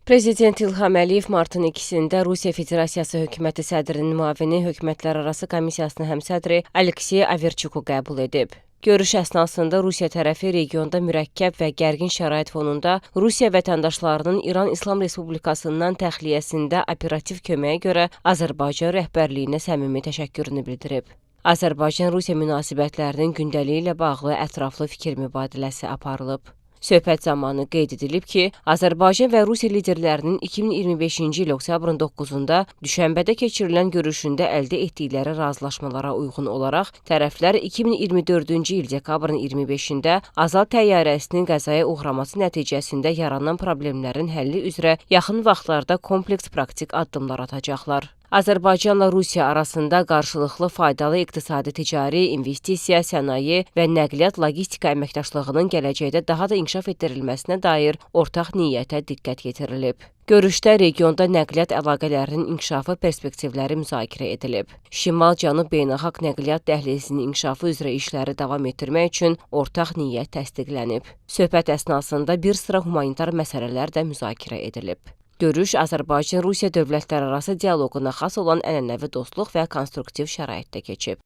Prezident İlham Əliyev martın 2-də Rusiya Federasiyası hökuməti sədrinin müavini hökumətlərarası komissiyasının həmsədri Aleksey Averçuku qəbul edib. Görüş əsnasında Rusiya tərəfi regionda mürəkkəb və gərgin şərait fonunda Rusiya vətəndaşlarının İran İslam Respublikasından təxliyəsində operativ köməyə görə Azərbaycan rəhbərliyinə səmimi təşəkkürünü bildirib. Azərbaycan-Rusiya münasibətlərinin gündəliyi ilə bağlı ətraflı fikir mübadiləsi aparılıb. Söhbət zamanı qeyd edilib ki, Azərbaycan və Rusiya liderlərinin 2025-ci il oktyabrın 9-da Düşənbədə keçirilən görüşündə əldə etdikləri razılaşmalara uyğun olaraq tərəflər 2024-cü il dekabrın 25-də Azal təyyarəsinin qəzaya uğraması nəticəsində yaranan problemlərin həlli üzrə yaxın vaxtlarda kompleks praktik addımlar atacaqlar. Azərbaycanla Rusiya arasında qarşılıqlı faydalı iqtisadi, ticari, investisiya, sənaye və nəqliyyat logistika əməkdaşlığının gələcəkdə daha da inkişaf etdirilməsinə dair ortaq niyyətə diqqət yetirilib. Görüşdə regionda nəqliyyat əlaqələrinin inkişafı perspektivləri müzakirə edilib. Şimal-Cənub beynəlxalq nəqliyyat dəhlizinin inkişafı üzrə işləri davam etdirmək üçün ortaq niyyət təsdiqlənib. Söhbət əsnasında bir sıra humanitar məsələlər də müzakirə edilib. Görüş Azərbaycan-Rusiya dövlətlərarası dialoquna xas olan ənənəvi dostluq və konstruktiv şəraitdə keçib.